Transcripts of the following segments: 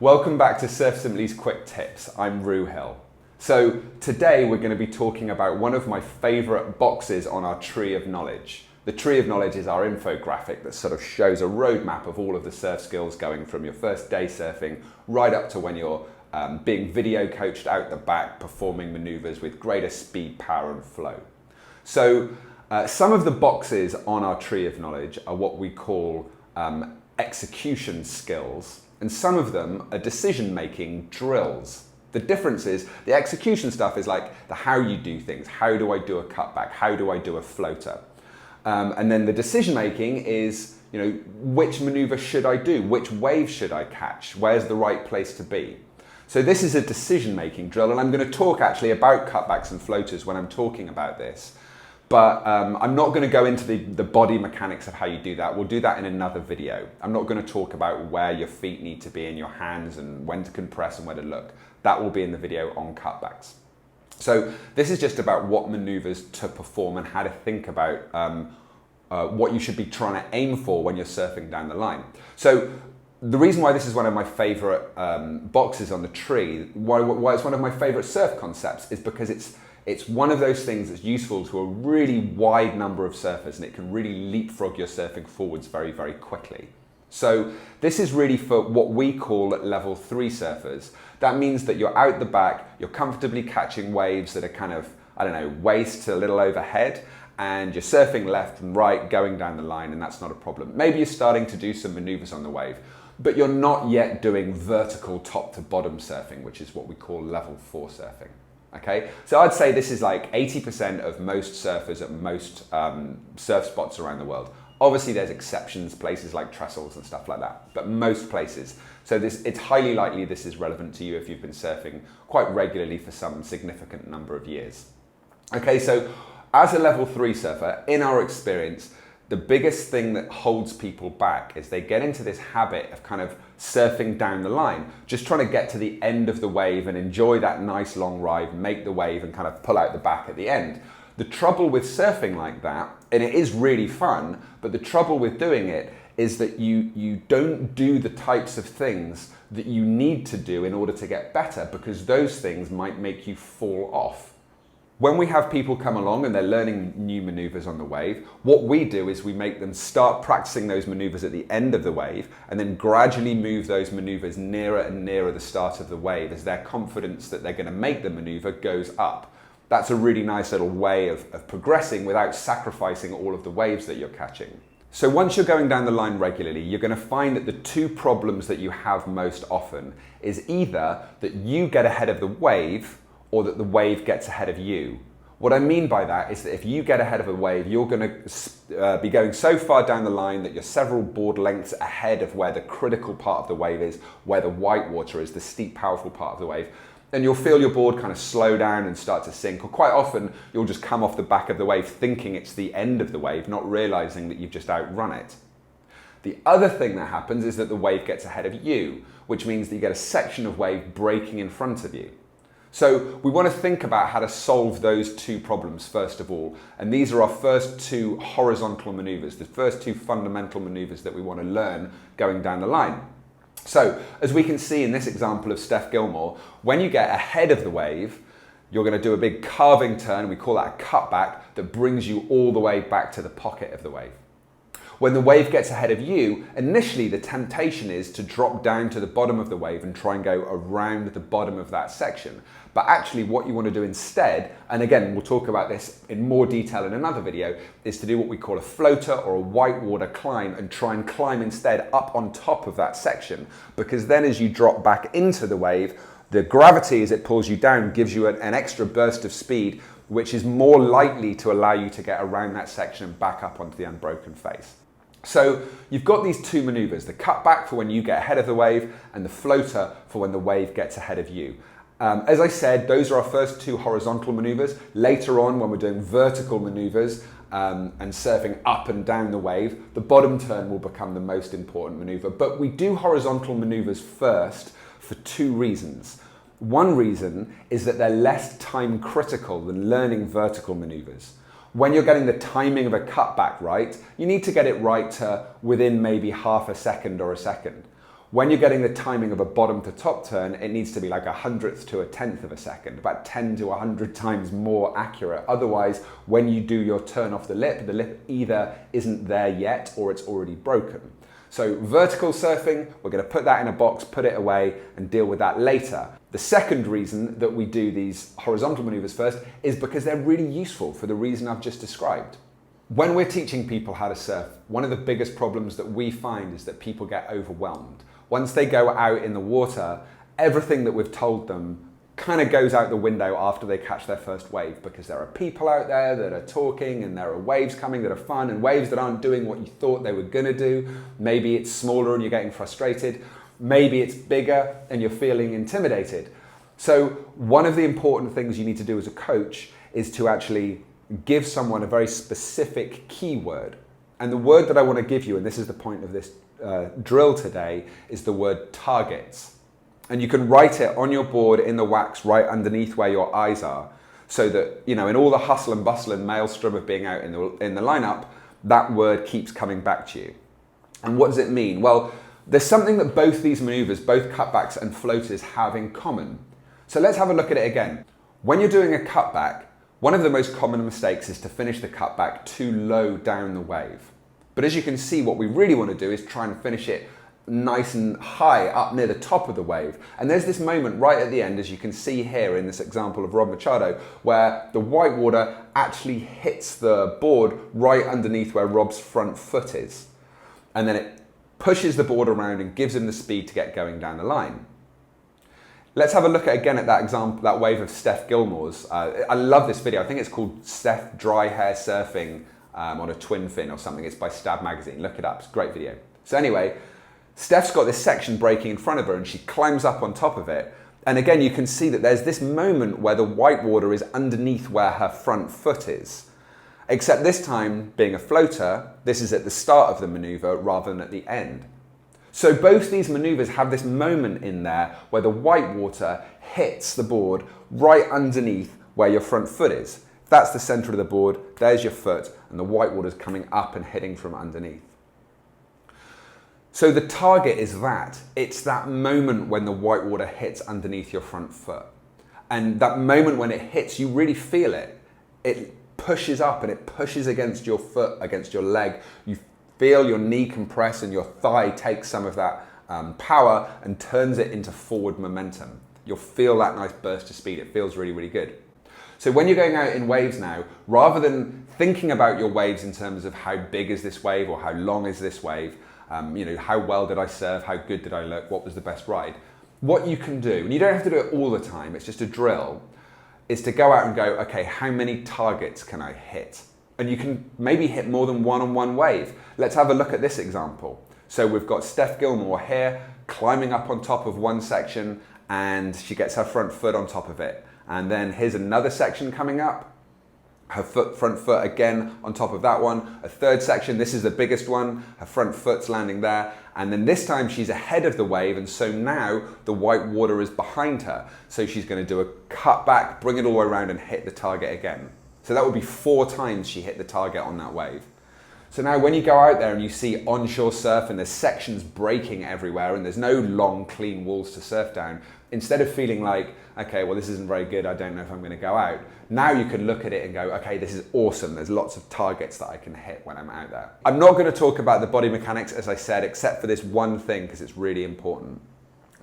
Welcome back to Surf Simply's Quick Tips. I'm Roo Hill. So today we're going to be talking about one of my favourite boxes on our Tree of Knowledge. The Tree of Knowledge is our infographic that sort of shows a roadmap of all of the surf skills going from your first day surfing right up to when you're being video coached out the back, performing manoeuvres with greater speed, power and flow. So some of the boxes on our Tree of Knowledge are what we call execution skills. And some of them are decision-making drills. The difference is the execution stuff is like the how you do things. How do I do a cutback? How do I do a floater? And then the decision-making is, which maneuver should I do? Which wave should I catch? Where's the right place to be? So this is a decision-making drill, and I'm going to talk actually about cutbacks and floaters when I'm talking about this. But I'm not going to go into the body mechanics of how you do that. We'll do that in another video. I'm not going to talk about where your feet need to be in your hands and when to compress and where to look. That will be in the video on cutbacks. So this is just about what maneuvers to perform and how to think about what you should be trying to aim for when you're surfing down the line. So the reason why this is one of my favorite boxes on the tree, why it's one of my favorite surf concepts, is because it's one of those things that's useful to a really wide number of surfers, and it can really leapfrog your surfing forwards very, very quickly. So this is really for what we call level 3 surfers. That means that you're out the back, you're comfortably catching waves that are kind of, waist to a little overhead, and you're surfing left and right, going down the line, and that's not a problem. Maybe you're starting to do some maneuvers on the wave, but you're not yet doing vertical top to bottom surfing, which is what we call level 4 surfing. Okay, so I'd say this is like 80% of most surfers at most surf spots around the world. Obviously there's exceptions, places like trestles and stuff like that, but most places. So it's highly likely this is relevant to you if you've been surfing quite regularly for some significant number of years. Okay, so as a level 3 surfer, in our experience, the biggest thing that holds people back is they get into this habit of kind of surfing down the line, just trying to get to the end of the wave and enjoy that nice long ride, make the wave and kind of pull out the back at the end. The trouble with surfing like that, and it is really fun, but the trouble with doing it is that you don't do the types of things that you need to do in order to get better, because those things might make you fall off. When we have people come along and they're learning new maneuvers on the wave, what we do is we make them start practicing those maneuvers at the end of the wave and then gradually move those maneuvers nearer and nearer the start of the wave as their confidence that they're going to make the maneuver goes up. That's a really nice little way of progressing without sacrificing all of the waves that you're catching. So once you're going down the line regularly, you're going to find that the two problems that you have most often is either that you get ahead of the wave or that the wave gets ahead of you. What I mean by that is that if you get ahead of a wave, you're going to be going so far down the line that you're several board lengths ahead of where the critical part of the wave is, where the white water is, the steep, powerful part of the wave. And you'll feel your board kind of slow down and start to sink, or quite often you'll just come off the back of the wave thinking it's the end of the wave, not realizing that you've just outrun it. The other thing that happens is that the wave gets ahead of you, which means that you get a section of wave breaking in front of you. So we want to think about how to solve those two problems first of all. And these are our first two horizontal maneuvers, the first two fundamental maneuvers that we want to learn going down the line. So as we can see in this example of Steph Gilmore, when you get ahead of the wave, you're going to do a big carving turn, we call that a cutback, that brings you all the way back to the pocket of the wave. When the wave gets ahead of you, initially the temptation is to drop down to the bottom of the wave and try and go around the bottom of that section. But actually what you want to do instead, and again, we'll talk about this in more detail in another video, is to do what we call a floater or a whitewater climb and try and climb instead up on top of that section. Because then as you drop back into the wave, the gravity as it pulls you down gives you an extra burst of speed, which is more likely to allow you to get around that section and back up onto the unbroken face. So you've got these two maneuvers, the cutback for when you get ahead of the wave and the floater for when the wave gets ahead of you. As I said, those are our first two horizontal maneuvers. Later on, when we're doing vertical maneuvers and surfing up and down the wave, the bottom turn will become the most important maneuver. But we do horizontal maneuvers first for two reasons. One reason is that they're less time critical than learning vertical maneuvers. When you're getting the timing of a cutback right, you need to get it right to within maybe half a second or a second. When you're getting the timing of a bottom to top turn, it needs to be like 100th to 1/10 of a second, about 10 to 100 times more accurate. Otherwise, when you do your turn off the lip either isn't there yet or it's already broken. So vertical surfing, we're going to put that in a box, put it away and deal with that later. The second reason that we do these horizontal maneuvers first is because they're really useful for the reason I've just described. When we're teaching people how to surf, one of the biggest problems that we find is that people get overwhelmed. Once they go out in the water, everything that we've told them kind of goes out the window after they catch their first wave, because there are people out there that are talking and there are waves coming that are fun and waves that aren't doing what you thought they were going to do. Maybe it's smaller and you're getting frustrated. Maybe it's bigger and you're feeling intimidated. So one of the important things you need to do as a coach is to actually give someone a very specific keyword. And the word that I want to give you, and this is the point of this drill today, is the word targets. And you can write it on your board in the wax right underneath where your eyes are, so that, you know, in all the hustle and bustle and maelstrom of being out in the lineup, that word keeps coming back to you. And what does it mean? Well, there's something that both these maneuvers, both cutbacks and floaters, have in common. So let's have a look at it again. When you're doing a cutback, one of the most common mistakes is to finish the cutback too low down the wave. But as you can see, what we really want to do is try and finish it nice and high up near the top of the wave. And there's this moment right at the end, as you can see here in this example of Rob Machado, where the white water actually hits the board right underneath where Rob's front foot is. And then it pushes the board around and gives him the speed to get going down the line. Let's have a look again at that example, that wave of Steph Gilmore's. I love this video. I think it's called Steph Dry Hair Surfing on a twin fin or something. It's by Stab Magazine. Look it up. It's a great video. So anyway, Steph's got this section breaking in front of her and she climbs up on top of it. And again, you can see that there's this moment where the white water is underneath where her front foot is. Except this time, being a floater, this is at the start of the maneuver rather than at the end. So both these maneuvers have this moment in there where the white water hits the board right underneath where your front foot is. If that's the center of the board, there's your foot, and the white water's coming up and hitting from underneath. So the target is that. It's that moment when the white water hits underneath your front foot. And that moment when it hits, you really feel it. It pushes up and it pushes against your foot, against your leg. You feel your knee compress and your thigh takes some of that power and turns it into forward momentum. You'll feel that nice burst of speed. It feels really, really good. So when you're going out in waves now, rather than thinking about your waves in terms of how big is this wave or how long is this wave, how well did I surf, how good did I look, what was the best ride, what you can do, and you don't have to do it all the time, it's just a drill, is to go out and go, okay, how many targets can I hit? And you can maybe hit more than one on one wave. Let's have a look at this example. So we've got Steph Gilmore here climbing up on top of one section and she gets her front foot on top of it. And then here's another section coming up. Her front foot again on top of that one. A third section, this is the biggest one. Her front foot's landing there. And then this time she's ahead of the wave. And so now the white water is behind her. So she's going to do a cut back, bring it all the way around and hit the target again. So that would be 4 times she hit the target on that wave. So now when you go out there and you see onshore surf and there's sections breaking everywhere and there's no long, clean walls to surf down, instead of feeling like, okay, well, this isn't very good, I don't know if I'm going to go out, now you can look at it and go, okay, this is awesome. There's lots of targets that I can hit when I'm out there. I'm not going to talk about the body mechanics, as I said, except for this one thing, because it's really important.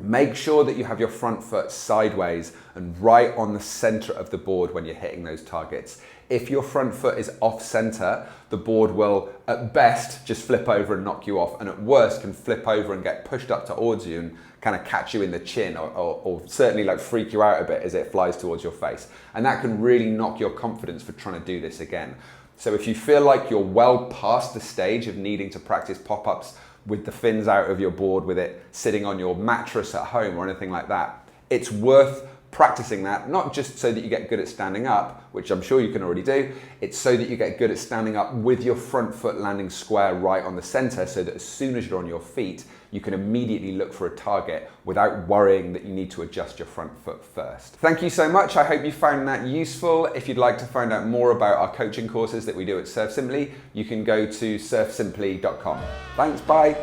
Make sure that you have your front foot sideways and right on the center of the board when you're hitting those targets. If your front foot is off center, the board will at best just flip over and knock you off, and at worst can flip over and get pushed up towards you and kind of catch you in the chin or certainly like freak you out a bit as it flies towards your face. And that can really knock your confidence for trying to do this again. So if you feel like you're well past the stage of needing to practice pop-ups with the fins out of your board, with it sitting on your mattress at home or anything like that, it's worth practicing that, not just so that you get good at standing up, which I'm sure you can already do, it's so that you get good at standing up with your front foot landing square right on the center, so that as soon as you're on your feet, you can immediately look for a target without worrying that you need to adjust your front foot first. Thank you so much. I hope you found that useful. If you'd like to find out more about our coaching courses that we do at Surf Simply, you can go to surfsimply.com. Thanks, bye.